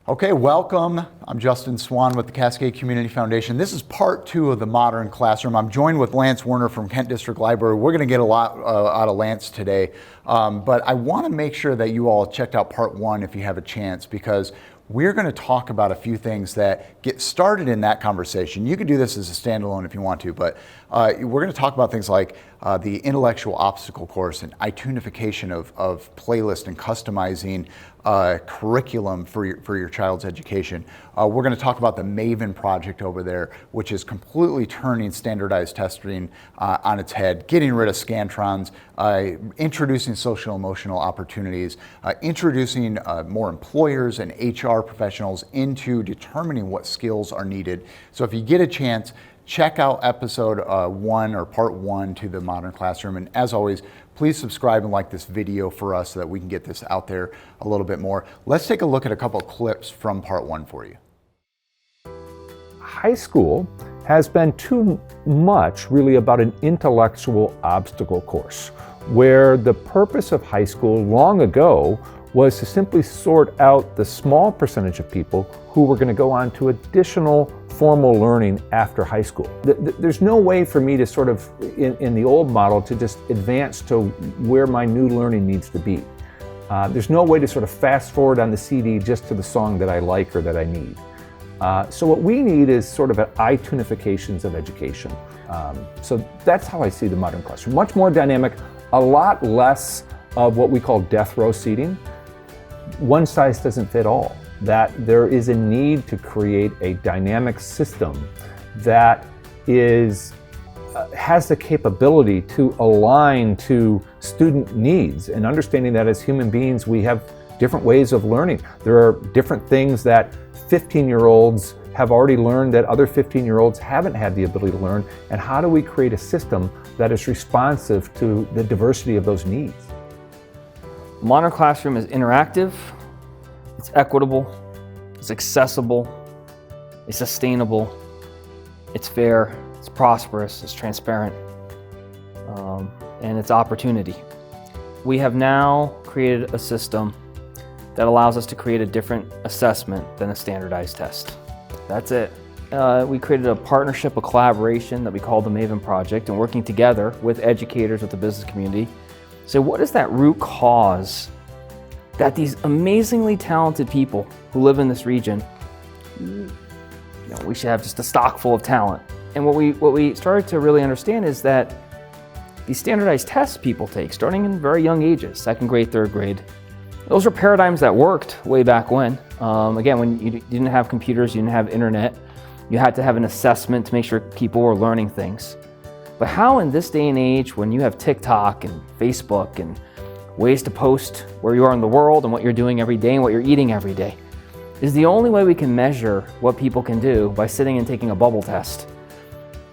Okay, welcome. I'm Justin Swan with the Cascade Community Foundation. This is part 2 of the Modern Classroom. I'm joined with Lance Werner from Kent District Library. We're going to get a lot out of Lance today, but I want to make sure that you all checked out part 1 if you have a chance, because we're going to talk about a few things that get started in that conversation. You could do this as a standalone if you want to, but we're going to talk about things like the intellectual obstacle course and iTunefication of playlist and customizing curriculum for your child's education. We're going to talk about the Maven project over there, which is completely turning standardized testing on its head, getting rid of Scantrons, introducing social emotional opportunities, introducing more employers and HR professionals into determining what skills are needed. So if you get a chance, check out episode 1 or part 1 to the Modern Classroom. And as always, please subscribe and like this video for us so that we can get this out there a little bit more. Let's take a look at a couple of clips from part 1 for you. High school has been too much really about an intellectual obstacle course, where the purpose of high school long ago was to simply sort out the small percentage of people who were going to go on to additional formal learning after high school. There's no way for me to sort of, in the old model, to just advance to where my new learning needs to be. There's no way to sort of fast forward on the CD just to the song that I like or that I need. So what we need is sort of an iTunefications of education. So that's how I see the modern classroom. Much more dynamic, a lot less of what we call death row seating. One size doesn't fit all. That there is a need to create a dynamic system that is has the capability to align to student needs, and understanding that as human beings we have different ways of learning. There are different things that 15-year-olds have already learned that other 15-year-olds haven't had the ability to learn, and how do we create a system that is responsive to the diversity of those needs? Modern Classroom is interactive, it's equitable, it's accessible, it's sustainable, it's fair, it's prosperous, it's transparent, and it's opportunity. We have now created a system that allows us to create a different assessment than a standardized test. That's it. We created a partnership, a collaboration that we call the Maven Project, and working together with educators, with the business community. So what is that root cause that these amazingly talented people who live in this region, we should have just a stock full of talent. And what we started to really understand is that these standardized tests people take, starting in very young ages, 2nd grade, 3rd grade, those are paradigms that worked way back when. Again, when you didn't have computers, you didn't have internet, you had to have an assessment to make sure people were learning things. But how in this day and age, when you have TikTok and Facebook and ways to post where you are in the world and what you're doing every day and what you're eating every day, is the only way we can measure what people can do by sitting and taking a bubble test.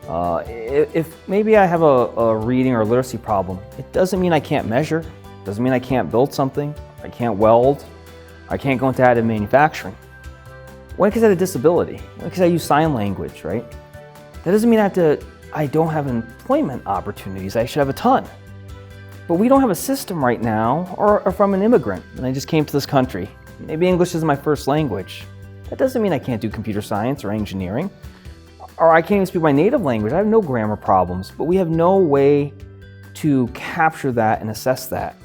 If maybe I have a reading or literacy problem, it doesn't mean I can't measure, doesn't mean I can't build something, I can't weld, I can't go into additive manufacturing. When because I have a disability, when because I use sign language, right? That doesn't mean I don't have employment opportunities. I should have a ton. But we don't have a system right now, or if I'm an immigrant and I just came to this country, maybe English is my first language. That doesn't mean I can't do computer science or engineering, or I can't even speak my native language. I have no grammar problems, but we have no way to capture that and assess that.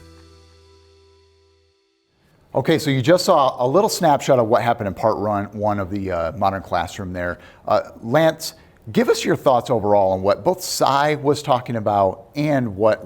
Okay, so you just saw a little snapshot of what happened in part 1 of the Modern Classroom there. Lance, give us your thoughts overall on what both Cy was talking about and what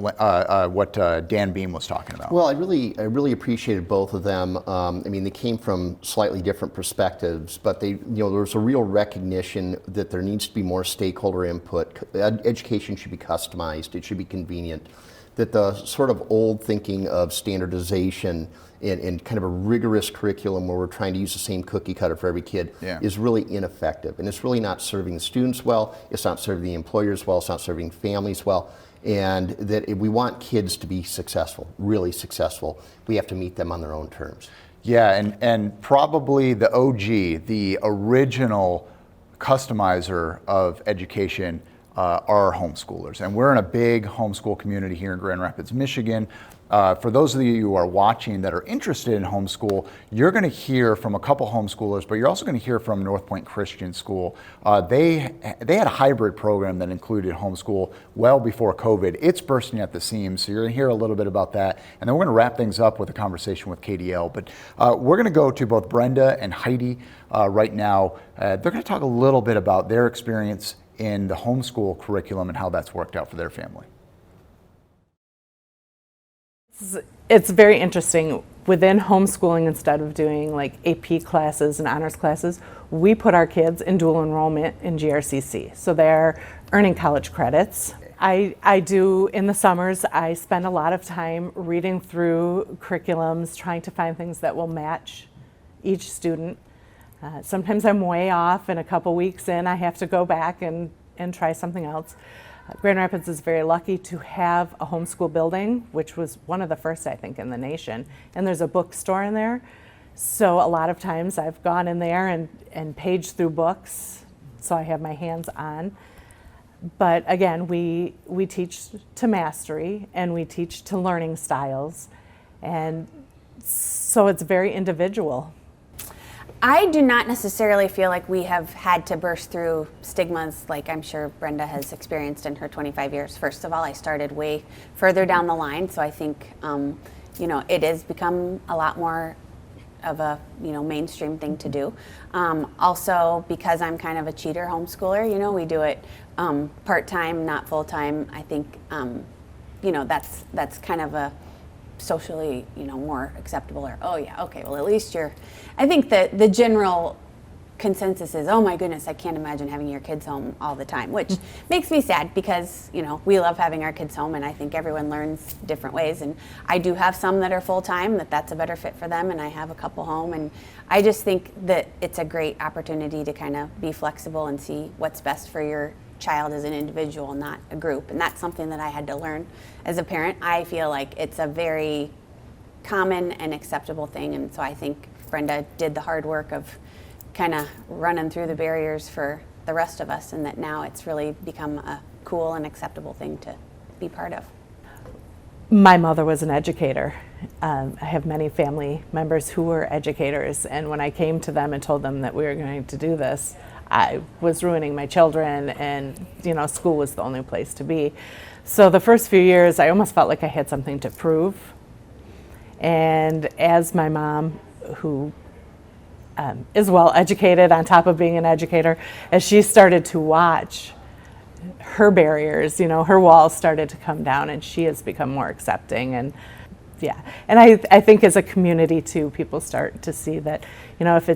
Dan Beam was talking about. Well, I really appreciated both of them. I mean, they came from slightly different perspectives, but there was a real recognition that there needs to be more stakeholder input. Education should be customized. It should be convenient. That the sort of old thinking of standardization and kind of a rigorous curriculum where we're trying to use the same cookie cutter for every kid is really ineffective. And it's really not serving the students well, it's not serving the employers well, it's not serving families well. And that if we want kids to be successful, really successful, we have to meet them on their own terms. Yeah, and probably the OG, the original customizer of education are homeschoolers. And we're in a big homeschool community here in Grand Rapids, Michigan. For those of you who are watching that are interested in homeschool, you're going to hear from a couple homeschoolers, but you're also going to hear from North Point Christian School. They had a hybrid program that included homeschool well before COVID. It's bursting at the seams, so you're going to hear a little bit about that. And then we're going to wrap things up with a conversation with KDL. But we're going to go to both Brenda and Heidi right now. They're going to talk a little bit about their experience in the homeschool curriculum and how that's worked out for their family. It's very interesting. Within homeschooling, instead of doing like AP classes and honors classes, we put our kids in dual enrollment in GRCC. So they're earning college credits. I do, in the summers, I spend a lot of time reading through curriculums, trying to find things that will match each student. Sometimes I'm way off, and a couple weeks in, I have to go back and try something else. Grand Rapids is very lucky to have a homeschool building, which was one of the first, I think, in the nation. And there's a bookstore in there. So a lot of times I've gone in there and paged through books, so I have my hands on. But again, we teach to mastery, and we teach to learning styles. And so it's very individual. I do not necessarily feel like we have had to burst through stigmas like I'm sure Brenda has experienced in her 25 years. First of all, I started way further down the line, so I think it has become a lot more of a mainstream thing to do. Also, because I'm kind of a cheater homeschooler, we do it part-time, not full-time. I think that's kind of a socially, more acceptable, or, oh yeah, okay, well at least I think that the general consensus is, oh my goodness, I can't imagine having your kids home all the time, which makes me sad because, we love having our kids home, and I think everyone learns different ways, and I do have some that are full-time, that's a better fit for them, and I have a couple home, and I just think that it's a great opportunity to kind of be flexible and see what's best for your child as an individual, not a group. And that's something that I had to learn as a parent. I feel like it's a very common and acceptable thing, and so I think Brenda did the hard work of kind of running through the barriers for the rest of us, and that now it's really become a cool and acceptable thing to be part of. My mother was an educator. I have many family members who were educators, and when I came to them and told them that we were going to do this, I was ruining my children, and school was the only place to be. So the first few years, I almost felt like I had something to prove. And as my mom, who is well educated on top of being an educator, as she started to watch her barriers, her walls started to come down, and she has become more accepting. And yeah, and I think as a community too, people start to see that, if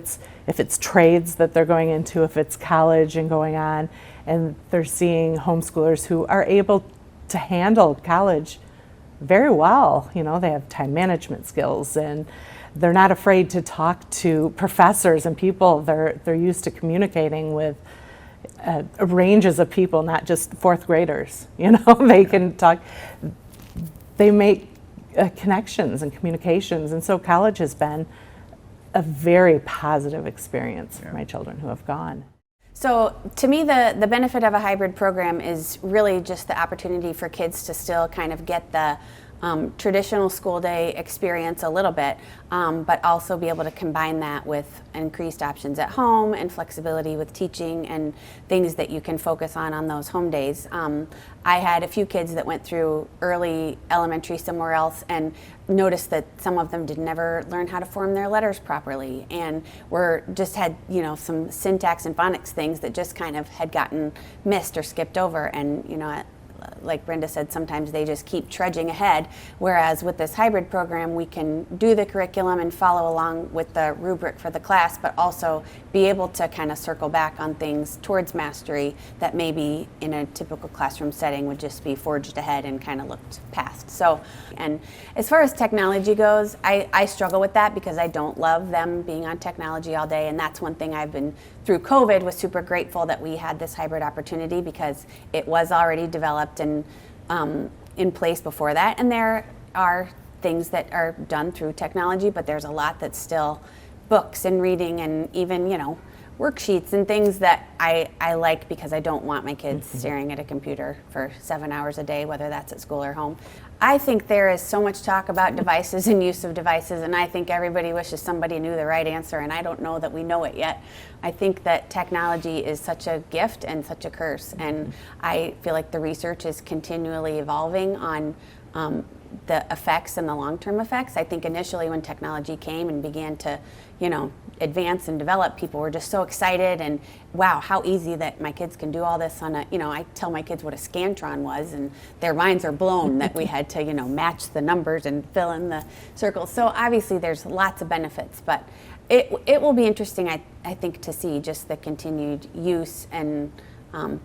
it's trades that they're going into, if it's college and going on, and they're seeing homeschoolers who are able to handle college very well. They have time management skills, and they're not afraid to talk to professors and people. They're used to communicating with ranges of people, not just fourth graders. They can talk. They make connections and communications, and so college has been a very positive experience for my children who have gone. So to me, the benefit of a hybrid program is really just the opportunity for kids to still kind of get the traditional school day experience a little bit, but also be able to combine that with increased options at home and flexibility with teaching and things that you can focus on those home days. I had a few kids that went through early elementary somewhere else and noticed that some of them did never learn how to form their letters properly, and had some syntax and phonics things that just kind of had gotten missed or skipped over, and like Brenda said, sometimes they just keep trudging ahead, whereas with this hybrid program, we can do the curriculum and follow along with the rubric for the class, but also be able to kind of circle back on things towards mastery that maybe in a typical classroom setting would just be forged ahead and kind of looked past. So, and as far as technology goes, I struggle with that because I don't love them being on technology all day, and that's one thing I've been, through COVID, was super grateful that we had this hybrid opportunity because it was already developed and in place before that, and there are things that are done through technology, but there's a lot that's still books and reading, and even worksheets and things that I like because I don't want my kids staring at a computer for 7 hours a day, whether that's at school or home. I think there is so much talk about devices and use of devices, and I think everybody wishes somebody knew the right answer, and I don't know that we know it yet. I think that technology is such a gift and such a curse, and I feel like the research is continually evolving on the effects and the long-term effects. I think initially when technology came and began to, advance and develop, people were just so excited and wow, how easy that my kids can do all this on a, I tell my kids what a Scantron was and their minds are blown that we had to, match the numbers and fill in the circles. So obviously there's lots of benefits, but it will be interesting, I think, to see just the continued use and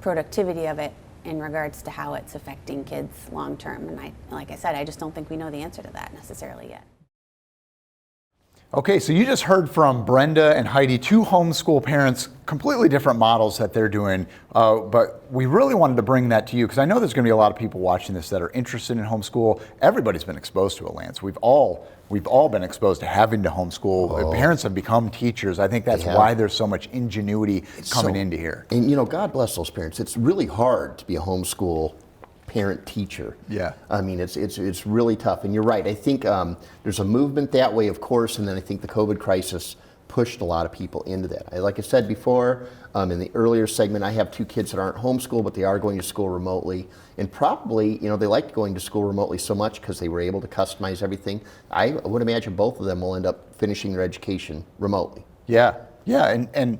productivity of it in regards to how it's affecting kids long term. And like I said, I just don't think we know the answer to that necessarily yet. Okay, so you just heard from Brenda and Heidi, two homeschool parents, completely different models that they're doing, but we really wanted to bring that to you because I know there's going to be a lot of people watching this that are interested in homeschool. Everybody's been exposed to it, Lance. We've all been exposed to having to homeschool. Parents have become teachers. I think that's why there's so much ingenuity coming into here. And God bless those parents. It's really hard to be a homeschool parent teacher. Yeah. I mean, it's really tough. And you're right. I think there's a movement that way, of course, and then I think the COVID crisis pushed a lot of people into that. Like I said before, in the earlier segment, I have two kids that aren't homeschooled, but they are going to school remotely. And probably, they liked going to school remotely so much because they were able to customize everything. I would imagine both of them will end up finishing their education remotely. Yeah, and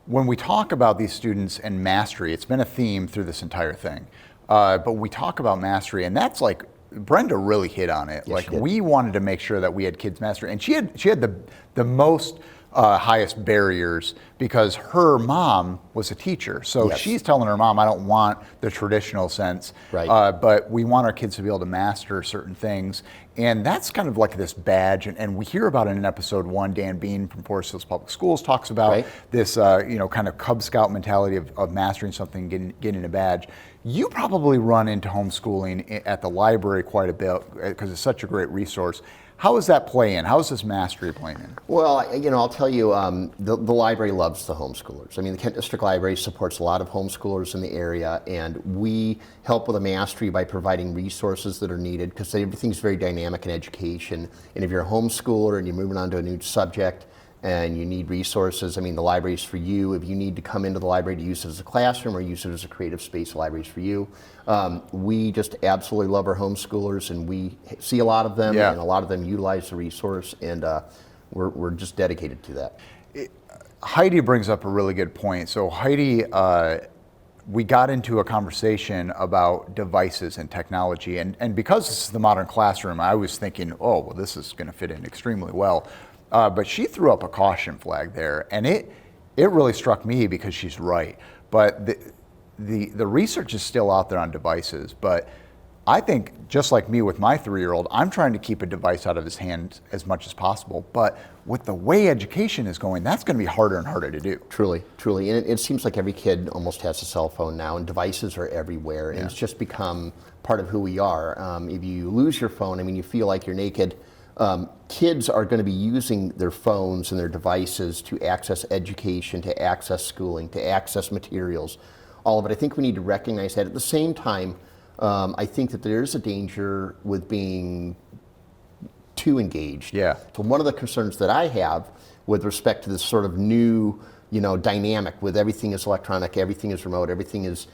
when we talk about these students and mastery, it's been a theme through this entire thing. But we talk about mastery, and that's like Brenda really hit on it. Yes, like we wanted to make sure that we had kids mastery, and she had the most highest barriers because her mom was a teacher. So she's telling her mom, I don't want the traditional sense, right. But we want our kids to be able to master certain things. And that's kind of like this badge, and we hear about it in episode 1. Dan Bean from Forest Hills Public Schools talks about this, kind of Cub Scout mentality of mastering something, getting a badge. You probably run into homeschooling at the library quite a bit because it's such a great resource. How is that playing? How is this mastery playing in? Well, I'll tell you, the library loves the homeschoolers. I mean, the Kent District Library supports a lot of homeschoolers in the area, and we help with the mastery by providing resources that are needed because everything's very dynamic in education. And if you're a homeschooler and you're moving on to a new subject and you need resources, I mean, the library's for you. If you need to come into the library to use it as a classroom or use it as a creative space, the library's for you. We just absolutely love our homeschoolers, and we see a lot of them, and a lot of them utilize the resource, and we're just dedicated to that. Heidi brings up a really good point. So Heidi, we got into a conversation about devices and technology, and because this is the modern classroom, I was thinking, oh, well, this is going to fit in extremely well. But she threw up a caution flag there, and it really struck me because she's right. But the research is still out there on devices, but I think just like me with my 3-year-old, I'm trying to keep a device out of his hand as much as possible. But with the way education is going, that's going to be harder and harder to do. Truly. And it seems like every kid almost has a cell phone now, and devices are everywhere, and it's just become part of who we are. If you lose your phone, I mean, you feel like you're naked. Kids are going to be using their phones and their devices to access education, to access schooling, to access materials, all of it. I think we need to recognize that. At the same time, I think that there's a danger with being too engaged. Yeah. So one of the concerns that I have with respect to this sort of new, dynamic with everything is electronic, everything is remote, everything is,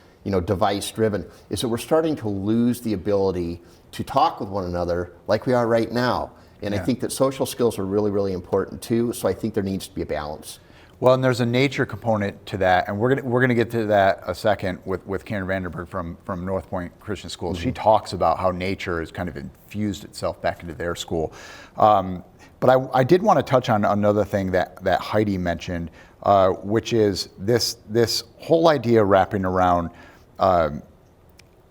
device driven, is that we're starting to lose the ability to talk with one another like we are right now. And I think that social skills are really, really important too. So I think there needs to be a balance. Well, and there's a nature component to that, and we're gonna get to that a second with Karen Vandenberg from North Point Christian School. She talks about how nature has kind of infused itself back into their school. But I did want to touch on another thing that Heidi mentioned, which is this whole idea wrapping around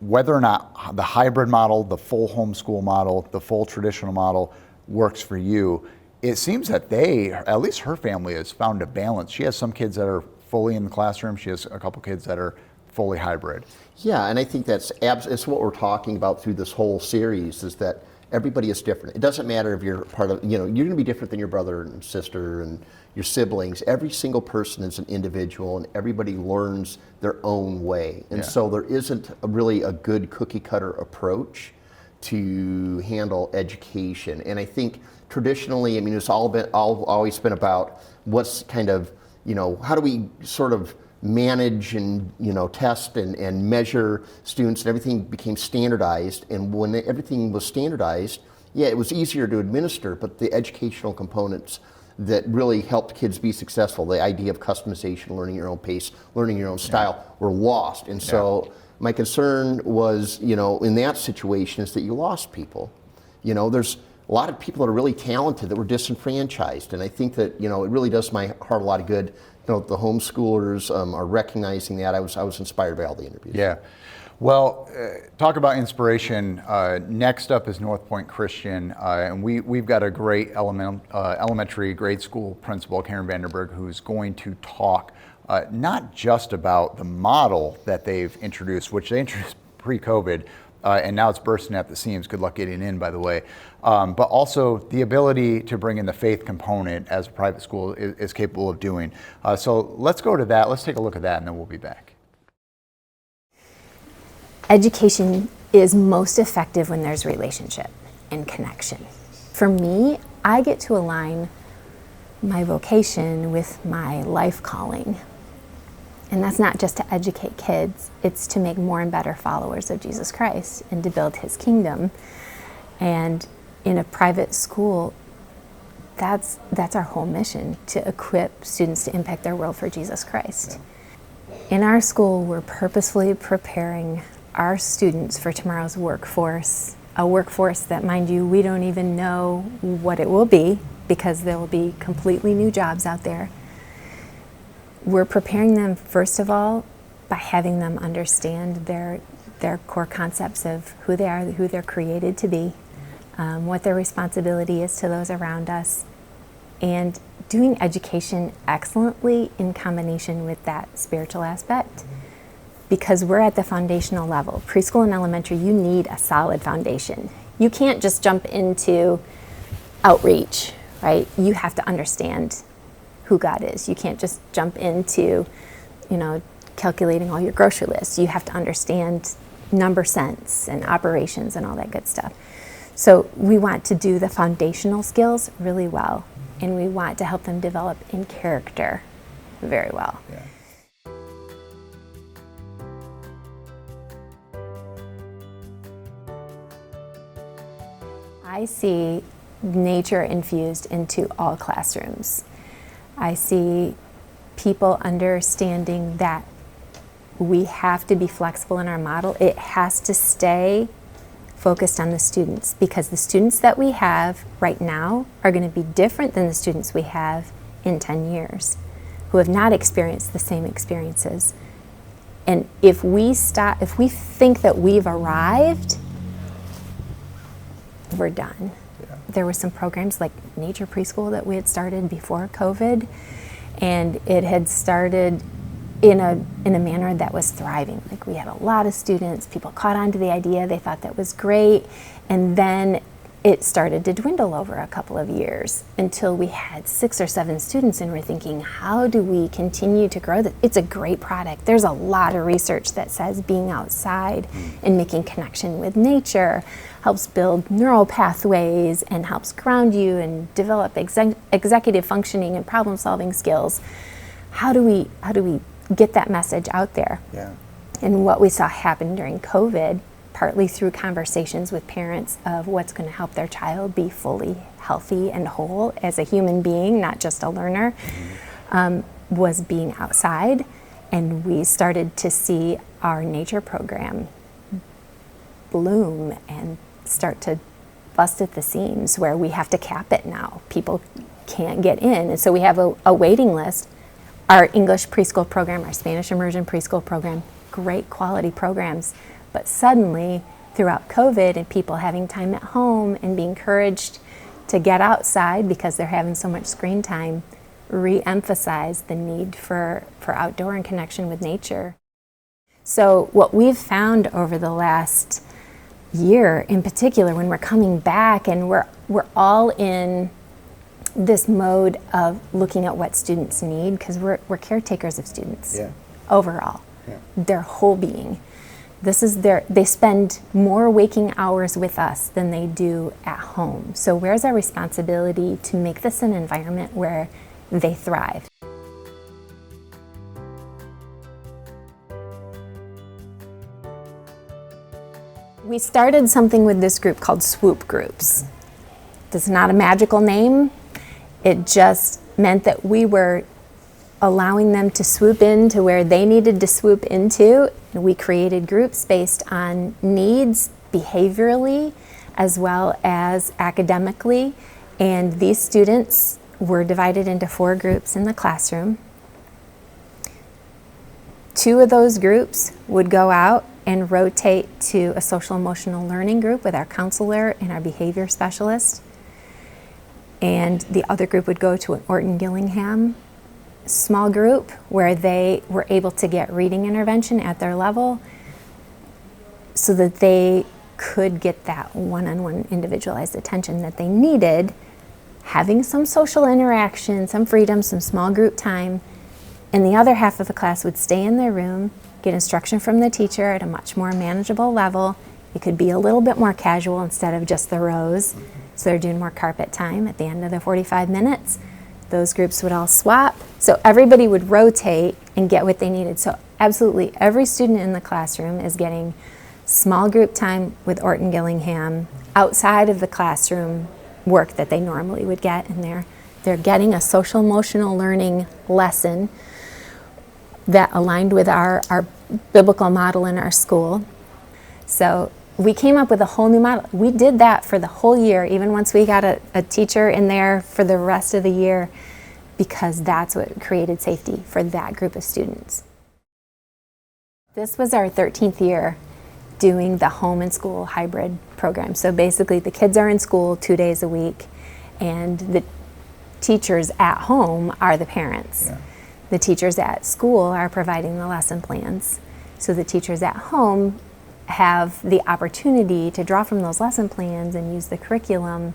whether or not the hybrid model, the full homeschool model, the full traditional model works for you. It seems that at least her family has found a balance. She has some kids that are fully in the classroom. She has a couple kids that are fully hybrid. Yeah, and I think it's what we're talking about through this whole series is that, Everybody is different. It doesn't matter if you're part of, you're going to be different than your brother and sister and your siblings. Every single person is an individual, and everybody learns their own way. And so there isn't really a good cookie cutter approach to handle education. And I think traditionally, it's always been about what's kind of, how do we sort of manage and test and measure students, and everything became standardized. And when everything was standardized, it was easier to administer, but the educational components that really helped kids be successful, the idea of customization, learning your own pace, learning your own style, were lost. And so my concern was, in that situation, is that you lost people. There's a lot of people that are really talented that were disenfranchised, and I think that it really does my heart a lot of good. The homeschoolers are recognizing that. I was inspired by all the interviews. Yeah. Well, talk about inspiration. Next up is North Point Christian, and we've got a great elementary grade school principal, Karen Vanderberg, who's going to talk not just about the model that they've introduced, which they introduced pre-COVID, and now it's bursting at the seams. Good luck getting in, by the way. But also the ability to bring in the faith component as a private school is capable of doing. So let's go to that. Let's take a look at that, and then we'll be back. Education is most effective when there's relationship and connection. For me, I get to align my vocation with my life calling. And that's not just to educate kids, it's to make more and better followers of Jesus Christ and to build his kingdom. And in a private school, that's our whole mission, to equip students to impact their world for Jesus Christ. In our school, we're purposefully preparing our students for tomorrow's workforce, a workforce that, mind you, we don't even know what it will be, because there will be completely new jobs out there. We're preparing them, first of all, by having them understand their core concepts of who they are, who they're created to be, what their responsibility is to those around us, and doing education excellently in combination with that spiritual aspect. Because we're at the foundational level. Preschool and elementary, you need a solid foundation. You can't just jump into outreach, right? You have to understand who God is. You can't just jump into, calculating all your grocery lists. You have to understand number sense and operations and all that good stuff. So we want to do the foundational skills really well, and we want to help them develop in character very well. Yeah. I see nature infused into all classrooms. I see people understanding that we have to be flexible in our model. It has to stay focused on the students, because the students that we have right now are going to be different than the students we have in 10 years who have not experienced the same experiences. And if we think that we've arrived, we're done. Yeah. There were some programs like Nature Preschool that we had started before COVID, and it had started in a manner that was thriving. Like, we had a lot of students, people caught on to the idea, they thought that was great, and then it started to dwindle over a couple of years until we had 6 or 7 students, and we're thinking, how do we continue to grow this? It's a great product. There's a lot of research that says being outside and making connection with nature helps build neural pathways and helps ground you and develop executive functioning and problem solving skills. How do we get that message out there? Yeah. And what we saw happen during COVID, partly through conversations with parents of what's going to help their child be fully healthy and whole as a human being, not just a learner, was being outside. And we started to see our nature program bloom and start to bust at the seams, where we have to cap it now. People can't get in. And so we have a waiting list. Our English preschool program, our Spanish immersion preschool program, great quality programs. But suddenly, throughout COVID and people having time at home and being encouraged to get outside because they're having so much screen time, re-emphasize the need for outdoor and connection with nature. So what we've found over the last year in particular, when we're coming back and we're all in this mode of looking at what students need, because we're caretakers of students overall, their whole being. They spend more waking hours with us than they do at home. So where's our responsibility to make this an environment where they thrive? We started something with this group called swoop groups. It's not a magical name. It just meant that we were allowing them to swoop into where they needed to swoop into. We created groups based on needs behaviorally as well as academically. And these students were divided into 4 groups in the classroom. 2 of those groups would go out and rotate to a social emotional learning group with our counselor and our behavior specialist. And the other group would go to an Orton Gillingham small group where they were able to get reading intervention at their level so that they could get that one-on-one individualized attention that they needed, having some social interaction, some freedom, some small group time. And the other half of the class would stay in their room, get instruction from the teacher at a much more manageable level. It could be a little bit more casual instead of just the rows. So they're doing more carpet time at the end of the 45 minutes. Those groups would all swap. So everybody would rotate and get what they needed. So absolutely every student in the classroom is getting small group time with Orton Gillingham outside of the classroom work that they normally would get in there. They're getting a social emotional learning lesson that aligned with our biblical model in our school. So we came up with a whole new model. We did that for the whole year, even once we got a teacher in there for the rest of the year, because that's what created safety for that group of students. This was our 13th year doing the home and school hybrid program. So basically the kids are in school 2 days a week and the teachers at home are the parents. Yeah. The teachers at school are providing the lesson plans. So the teachers at home have the opportunity to draw from those lesson plans and use the curriculum,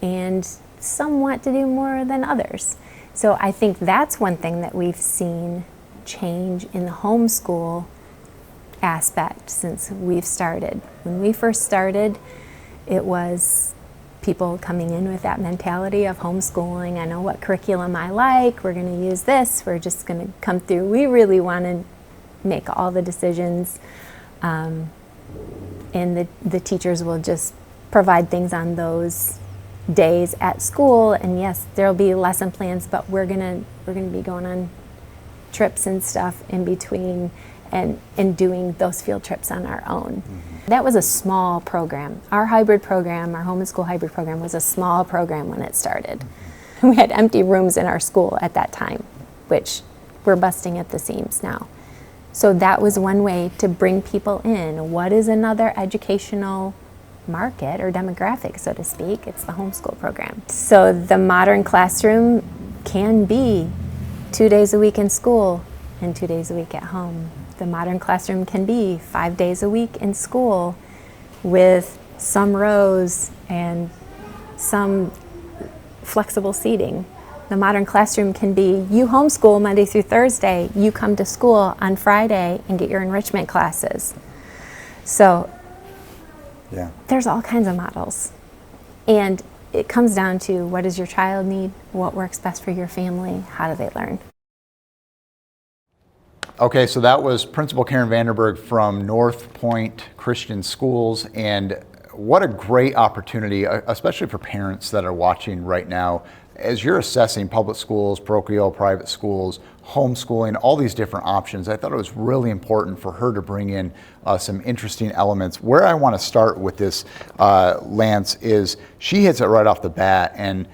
and some want to do more than others. So I think that's one thing that we've seen change in the homeschool aspect since we've started. When we first started, it was people coming in with that mentality of homeschooling. I know what curriculum I like, we're going to use this, we're just going to come through. We really want to make all the decisions, and the teachers will just provide things on those days at school. And yes, there'll be lesson plans, but we're gonna be going on trips and stuff in between and doing those field trips on our own. Mm-hmm. That was a small program. Our hybrid program, our home and school hybrid program, was a small program when it started. Mm-hmm. We had empty rooms in our school at that time, which we're busting at the seams now. So that was one way to bring people in. What is another educational market or demographic, so to speak? It's the homeschool program. So the modern classroom can be 2 days a week in school and 2 days a week at home. The modern classroom can be 5 days a week in school with some rows and some flexible seating. The modern classroom can be you homeschool Monday through Thursday, you come to school on Friday and get your enrichment classes. So yeah, there's all kinds of models. And it comes down to what does your child need, what works best for your family, how do they learn? Okay, so that was Principal Karen Vanderberg from North Point Christian Schools, and what a great opportunity, especially for parents that are watching right now. As you're assessing public schools, parochial, private schools, homeschooling, all these different options, I thought it was really important for her to bring in some interesting elements. Where I want to start with this, Lance, is she hits it right off the bat, and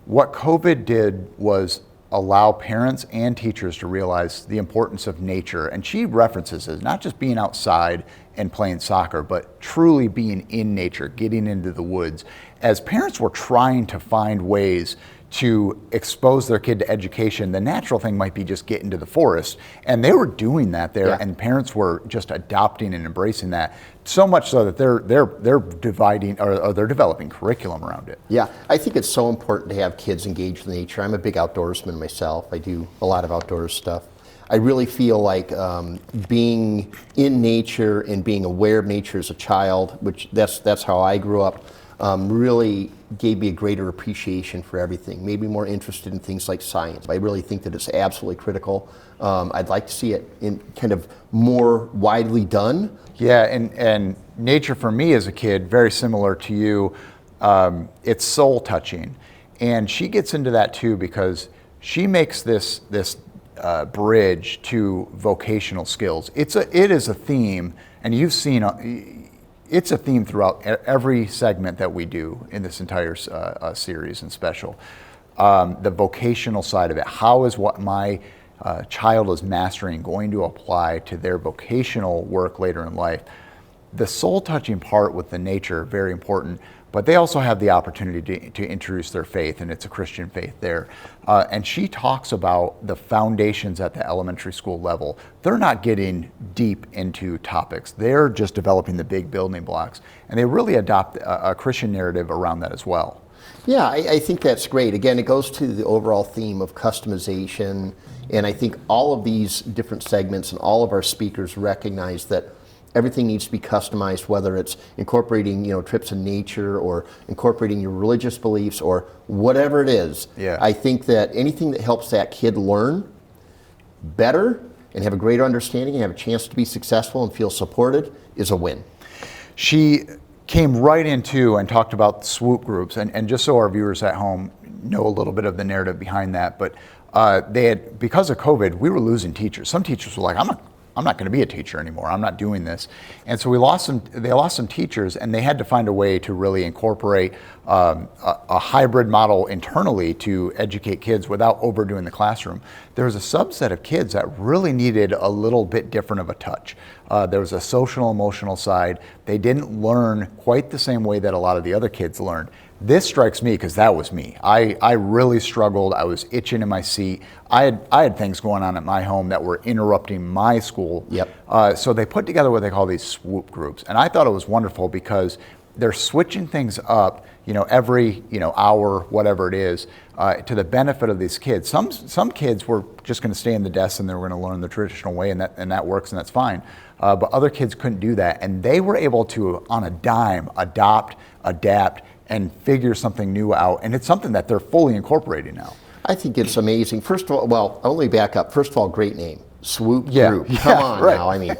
what COVID did was allow parents and teachers to realize the importance of nature. And she references it, not just being outside and playing soccer, but truly being in nature, getting into the woods. As parents were trying to find ways to expose their kid to education, the natural thing might be just get into the forest. And they were doing that there, Yeah. and parents were just adopting and embracing that, so much so that they're dividing or they're developing curriculum around it. Yeah, I think it's so important to have kids engaged with nature. I'm a big outdoorsman myself. I do a lot of outdoors stuff. I really feel like being in nature and being aware of nature as a child, which that's how I grew up, really gave me a greater appreciation for everything, made me more interested in things like science. I really think that it's absolutely critical. I'd like to see it in kind of more widely done. Yeah, and nature for me as a kid, very similar to you, it's soul touching. And she gets into that too because she makes this bridge to vocational skills. It is a theme, and you've seen it's a theme throughout every segment that we do in this entire series and special. The vocational side of it. How is what my child is mastering going to apply to their vocational work later in life? The soul-touching part with the nature, very important, but they also have the opportunity to introduce their faith, and it's a Christian faith there. And she talks about the foundations at the elementary school level. They're not getting deep into topics. They're just developing the big building blocks, and they really adopt a Christian narrative around that as well. Yeah, I think that's great. Again, it goes to the overall theme of customization, and I think all of these different segments and all of our speakers recognize that everything needs to be customized, whether it's incorporating, trips in nature or incorporating your religious beliefs or whatever it is. Yeah. I think that anything that helps that kid learn better and have a greater understanding and have a chance to be successful and feel supported is a win. She came right into and talked about swoop groups, and just so our viewers at home know a little bit of the narrative behind that, but because of COVID, we were losing teachers. Some teachers were like, I'm not going to be a teacher anymore. I'm not doing this. And so they lost some teachers, and they had to find a way to really incorporate a hybrid model internally to educate kids without overdoing the classroom. There was a subset of kids that really needed a little bit different of a touch. There was a social emotional side. They didn't learn quite the same way that a lot of the other kids learned. This strikes me because that was me. I really struggled. I was itching in my seat. I had things going on at my home that were interrupting my school. Yep. So they put together what they call these swoop groups, and I thought it was wonderful because they're switching things up, every hour, whatever it is, to the benefit of these kids. Some kids were just going to stay in the desk and they were going to learn the traditional way, and that works, and that's fine. But other kids couldn't do that, and they were able to, on a dime, adopt, adapt, and figure something new out, and it's something that they're fully incorporating now. I think it's amazing. First of all, well, I'll only back up. First of all, great name, Swoop Yeah, Group. yeah, Come on right. now. I mean,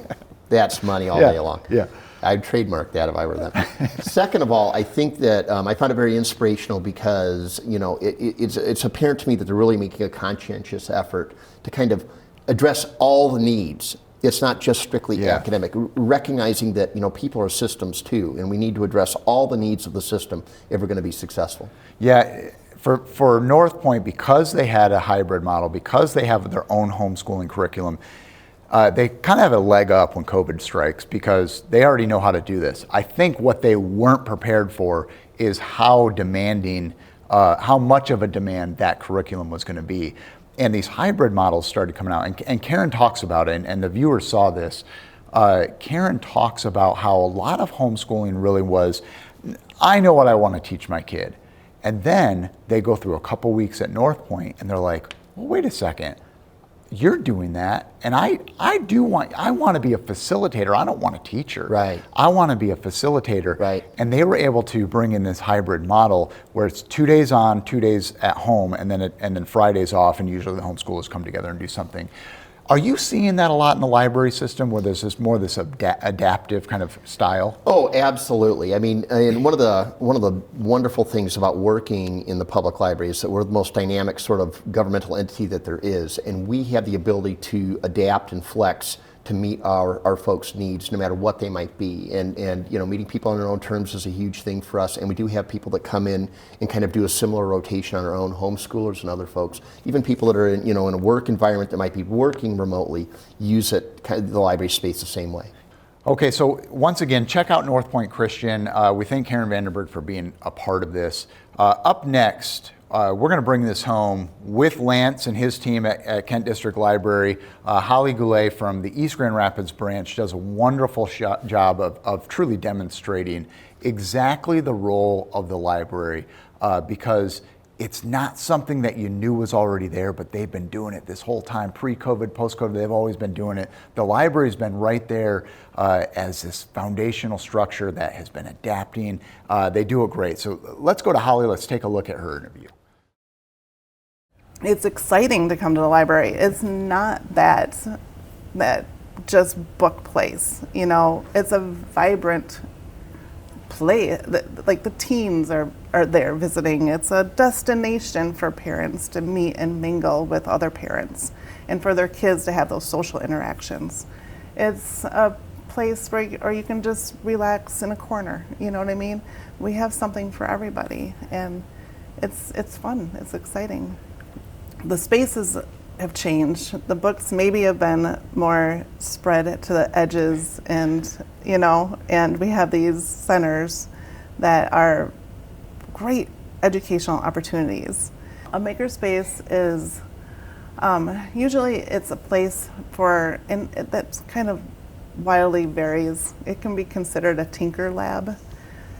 that's money all day long. Yeah. I'd trademark that if I were them. Second of all, I think that I find it very inspirational because it's apparent to me that they're really making a conscientious effort to kind of address all the needs. It's not just strictly academic. Recognizing that people are systems too, and we need to address all the needs of the system if we're going to be successful. Yeah. For North Point, because they had a hybrid model, because they have their own homeschooling curriculum, they kind of have a leg up when COVID strikes because they already know how to do this. I think what they weren't prepared for is how demanding, how much of a demand that curriculum was going to be. And these hybrid models started coming out, and Karen talks about it, and the viewers saw this. Karen talks about how a lot of homeschooling really was, I know what I want to teach my kid. And then they go through a couple weeks at North Point, and they're like, well, wait a second. You're doing that, and I want to be a facilitator. I don't want a teacher. Right. I want to be a facilitator. Right. And they were able to bring in this hybrid model where it's 2 days on, 2 days at home, and then Fridays off, and usually the homeschoolers come together and do something. Are you seeing that a lot in the library system, where there's this adaptive kind of style? Oh, absolutely. I mean, and one of the wonderful things about working in the public library is that we're the most dynamic sort of governmental entity that there is, and we have the ability to adapt and flex to meet our folks' needs, no matter what they might be. And meeting people on their own terms is a huge thing for us. And we do have people that come in and kind of do a similar rotation on our own, homeschoolers and other folks. Even people that are in a work environment that might be working remotely use it, the library space the same way. Okay, so once again, check out North Point Christian. We thank Karen Vandenberg for being a part of this. Up next, we're going to bring this home with Lance and his team at Kent District Library. Holly Goulet from the East Grand Rapids branch does a wonderful job of truly demonstrating exactly the role of the library, because it's not something that you knew was already there, but they've been doing it this whole time, pre-COVID, post-COVID, they've always been doing it. The library's been right there as this foundational structure that has been adapting. They do it great. So let's go to Holly, let's take a look at her interview. It's exciting to come to the library. It's not that just book place, you know, it's a vibrant play, like the teens are there visiting. It's a destination for parents to meet and mingle with other parents and for their kids to have those social interactions. It's a place where you can just relax in a corner, you know what I mean? We have something for everybody, and it's fun, it's exciting. The spaces have changed. The books maybe have been more spread to the edges, and and we have these centers that are great educational opportunities. A makerspace is usually it's a place for, and that's kind of wildly varies. It can be considered a tinker lab.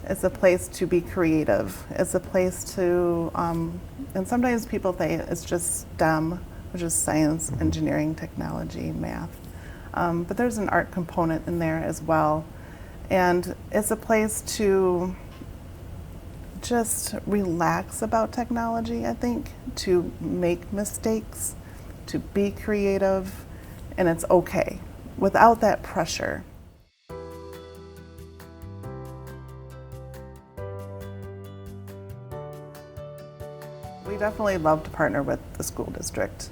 It's a place to be creative. It's a place to, and sometimes people say it's just STEM, which is science, engineering, technology, math. But there's an art component in there as well. And it's a place to just relax about technology, I think, to make mistakes, to be creative, and it's okay, without that pressure. We definitely love to partner with the school district.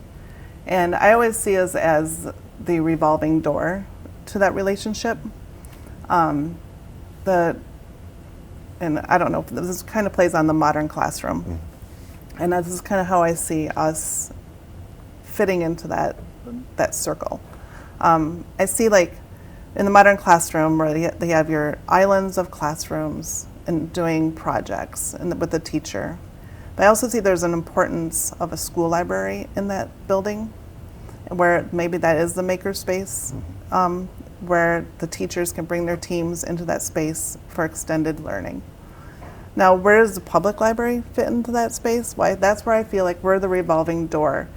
And I always see us as the revolving door to that relationship. And I don't know, this kind of plays on the modern classroom. And this is kind of how I see us fitting into that circle. I see, like, in the modern classroom where they have your islands of classrooms and doing projects with the teacher. But I also see there's an importance of a school library in that building, where maybe that is the makerspace, where the teachers can bring their teams into that space for extended learning. Now, where does the public library fit into that space? Why? That's where I feel like we're the revolving door,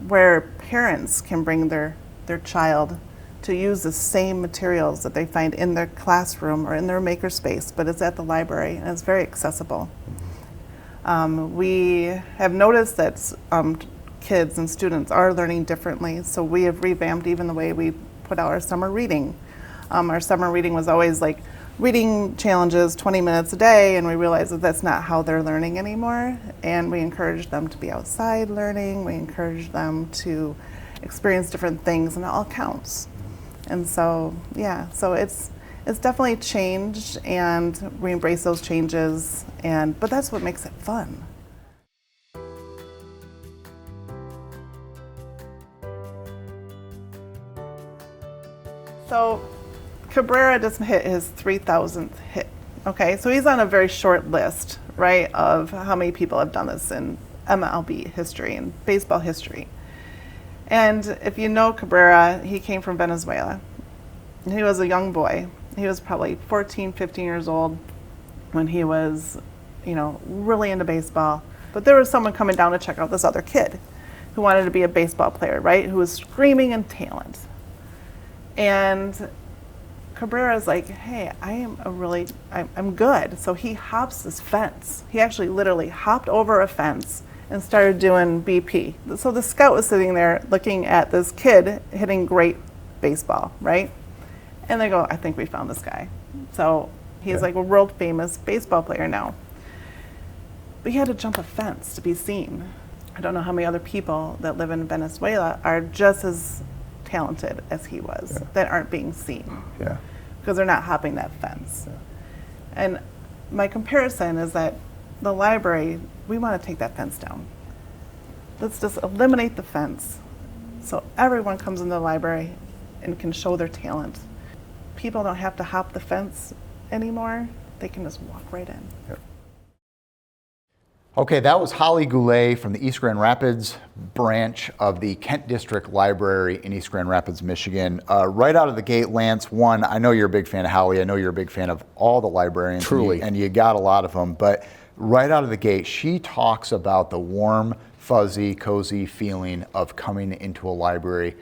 where parents can bring their child to use the same materials that they find in their classroom or in their makerspace, but it's at the library and it's very accessible. We have noticed that kids and students are learning differently, so we have revamped even the way we put out our summer reading. Our summer reading was always like reading challenges 20 minutes a day, and we realized that that's not how they're learning anymore, and we encourage them to be outside learning. We encourage them to experience different things, and it all counts. And so, yeah, so it's definitely changed, and we embrace those changes, but that's what makes it fun. So Cabrera just hit his 3,000th hit. Okay, so he's on a very short list, right, of how many people have done this in MLB history and baseball history. And if you know Cabrera, he came from Venezuela. He was a young boy. He was probably 14, 15 years old when he was, really into baseball. But there was someone coming down to check out this other kid who wanted to be a baseball player, right, who was screaming in talent. And Cabrera's like, hey, I'm good. So he hops this fence. He actually literally hopped over a fence and started doing BP. So the scout was sitting there looking at this kid hitting great baseball, right? And they go, I think we found this guy. So he's like a world famous baseball player now. But he had to jump a fence to be seen. I don't know how many other people that live in Venezuela are just as talented as he was that aren't being seen because they're not hopping that fence. And my comparison is that the library, we want to take that fence down. Let's just eliminate the fence so everyone comes in the library and can show their talent. People don't have to hop the fence anymore. They can just walk right in. Okay, that was Holly Goulet from the East Grand Rapids branch of the Kent District Library in East Grand Rapids, Michigan. Right out of the gate, Lance, one, I know you're a big fan of Holly. I know you're a big fan of all the librarians. Truly. And you got a lot of them. But right out of the gate, she talks about the warm, fuzzy, cozy feeling of coming into a library.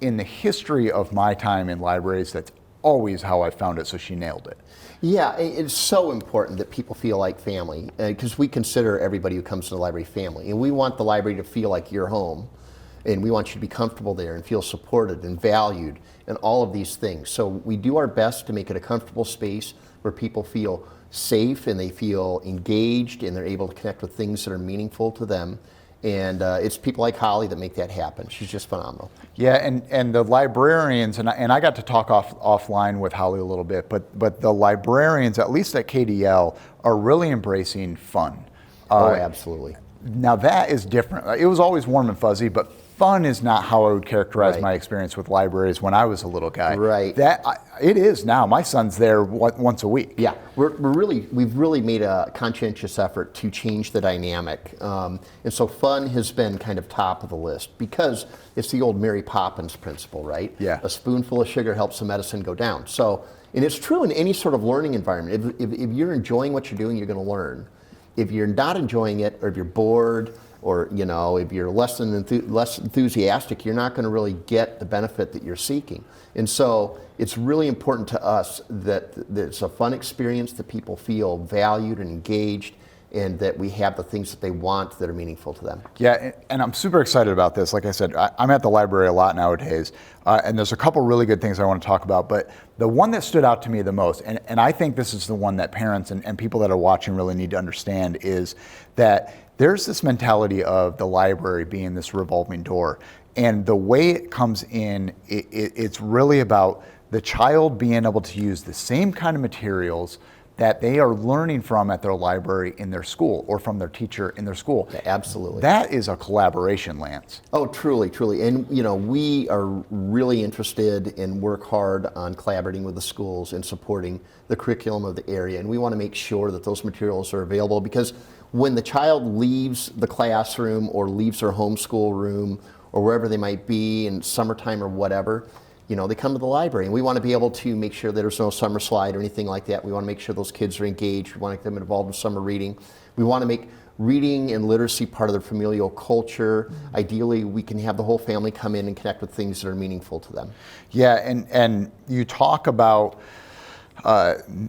In the history of my time in libraries, that's always how I found it, so she nailed it. Yeah, it's so important that people feel like family, because we consider everybody who comes to the library family, and we want the library to feel like your home, and we want you to be comfortable there and feel supported and valued and all of these things. So we do our best to make it a comfortable space where people feel safe and they feel engaged and they're able to connect with things that are meaningful to them. And it's people like Holly that make that happen. She's just phenomenal. Yeah, and the librarians, and I got to talk offline with Holly a little bit, but the librarians, at least at KDL, are really embracing fun. Oh, absolutely. Now that is different. It was always warm and fuzzy, but fun is not how I would characterize Right. my experience with libraries when I was a little guy. Right. It is now. My son's there once a week. Yeah, we've really made a conscientious effort to change the dynamic, and so fun has been kind of top of the list because it's the old Mary Poppins principle, right? Yeah. A spoonful of sugar helps the medicine go down. So, and it's true in any sort of learning environment. If you're enjoying what you're doing, you're going to learn. If you're not enjoying it, or if you're bored, or if you're less enthusiastic, you're not going to really get the benefit that you're seeking. And so it's really important to us that it's a fun experience, that people feel valued and engaged, and that we have the things that they want that are meaningful to them. Yeah, and I'm super excited about this. Like I said, I'm at the library a lot nowadays, and there's a couple really good things I want to talk about, but the one that stood out to me the most, and I think this is the one that parents and people that are watching really need to understand, is that there's this mentality of the library being this revolving door. And the way it comes in, it's really about the child being able to use the same kind of materials that they are learning from at their library in their school or from their teacher in their school. Yeah, absolutely. That is a collaboration, Lance. Oh, truly, truly. And, we are really interested and work hard on collaborating with the schools and supporting the curriculum of the area. And we want to make sure that those materials are available, because when the child leaves the classroom or leaves their homeschool room or wherever they might be in summertime or whatever, they come to the library, and we want to be able to make sure that there's no summer slide or anything like that. We want to make sure those kids are engaged. We want to get them involved in summer reading. We want to make reading and literacy part of their familial culture. Ideally, we can have the whole family come in and connect with things that are meaningful to them. Yeah, and you talk about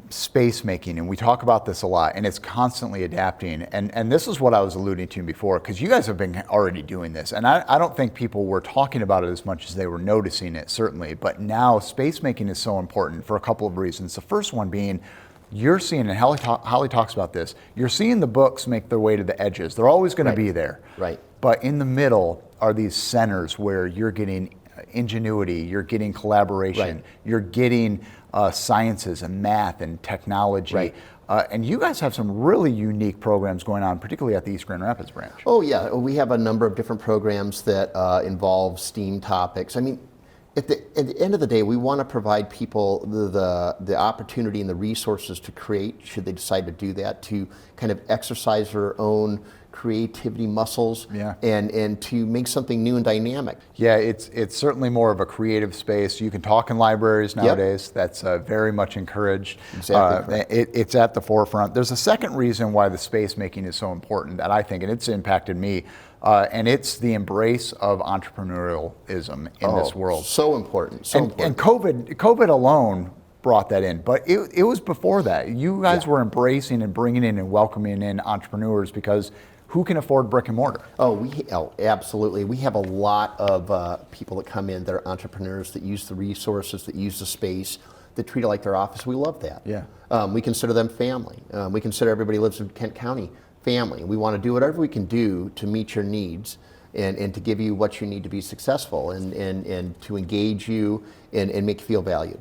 space making, and we talk about this a lot, and it's constantly adapting, and this is what I was alluding to before, because you guys have been already doing this, and I don't think people were talking about it as much as they were noticing it, certainly, but now space making is so important for a couple of reasons. The first one being, you're seeing, and Holly talks about this, you're seeing the books make their way to the edges. They're always going to be there. Right. But in the middle are these centers where you're getting ingenuity, you're getting collaboration, Right. you're getting sciences and math and technology. Right. And you guys have some really unique programs going on, particularly at the East Grand Rapids branch. Oh, yeah. We have a number of different programs that involve STEAM topics. I mean, at the end of the day, we want to provide people the opportunity and the resources to create, should they decide to do that, to kind of exercise their own creativity muscles, Yeah. and to make something new and dynamic. Yeah, it's certainly more of a creative space. You can talk in libraries nowadays. That's very much encouraged. Exactly correct. It's at the forefront. There's a second reason why the space making is so important that I think, and it's impacted me, and it's the embrace of entrepreneurialism in this world. So important. So important. And COVID alone brought that in, but it was before that. You guys were embracing and bringing in and welcoming in entrepreneurs, because who can afford brick and mortar? Oh, absolutely. We have a lot of people that come in that are entrepreneurs, that use the resources, that use the space, that treat it like their office. We love that. Yeah. We consider them family. We consider everybody who lives in Kent County family. We want to do whatever we can do to meet your needs and to give you what you need to be successful, and to engage you and make you feel valued.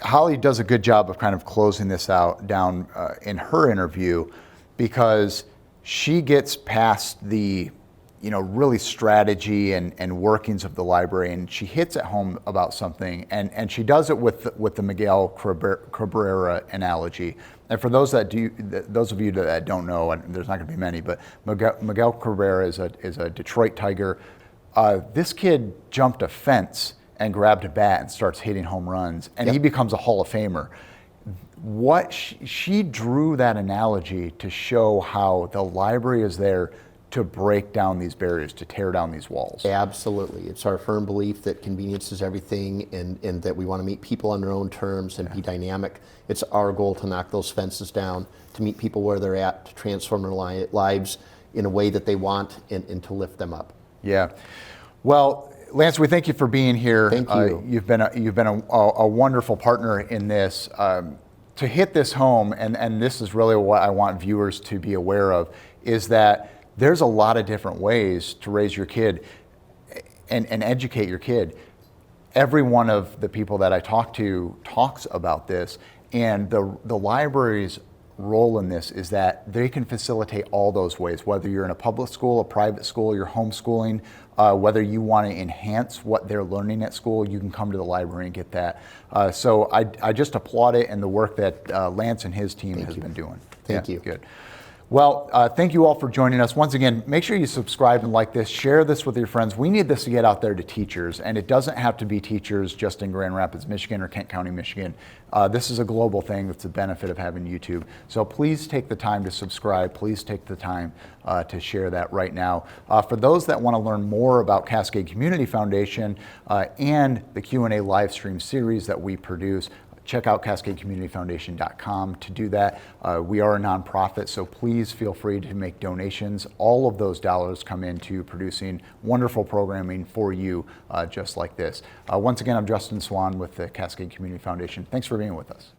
Holly does a good job of kind of closing this down in her interview, because she gets past the really strategy and workings of the library, and she hits at home about something, and she does it with the Miguel Cabrera analogy. And for those of you that don't know, and there's not going to be many, but Miguel Cabrera is a Detroit Tiger. This kid jumped a fence and grabbed a bat and starts hitting home runs, and he becomes a Hall of Famer. What she drew that analogy to show how the library is there to break down these barriers, to tear down these walls. Absolutely. It's our firm belief that convenience is everything, and that we want to meet people on their own terms and be dynamic. It's our goal to knock those fences down, to meet people where they're at, to transform their lives in a way that they want, and to lift them up. Yeah. Well, Lance, we thank you for being here. Thank you. You've been a wonderful partner in this. To hit this home, and this is really what I want viewers to be aware of, is that there's a lot of different ways to raise your kid and educate your kid. Every one of the people that I talk to talks about this, and the library's role in this is that they can facilitate all those ways, whether you're in a public school, a private school, you're homeschooling, whether you want to enhance what they're learning at school, you can come to the library and get that. So I just applaud it and the work that Lance and his team has been doing. Thank you. Good. Well, thank you all for joining us. Once again, make sure you subscribe and like this, share this with your friends. We need this to get out there to teachers, and it doesn't have to be teachers just in Grand Rapids, Michigan or Kent County, Michigan. This is a global thing. That's the benefit of having YouTube. So please take the time to subscribe. Please take the time to share that right now. For those that want to learn more about Cascade Community Foundation and the Q&A live stream series that we produce, check out CascadeCommunityFoundation.com to do that. We are a nonprofit, so please feel free to make donations. All of those dollars come into producing wonderful programming for you, just like this. Once again, I'm Justin Swan with the Cascade Community Foundation. Thanks for being with us.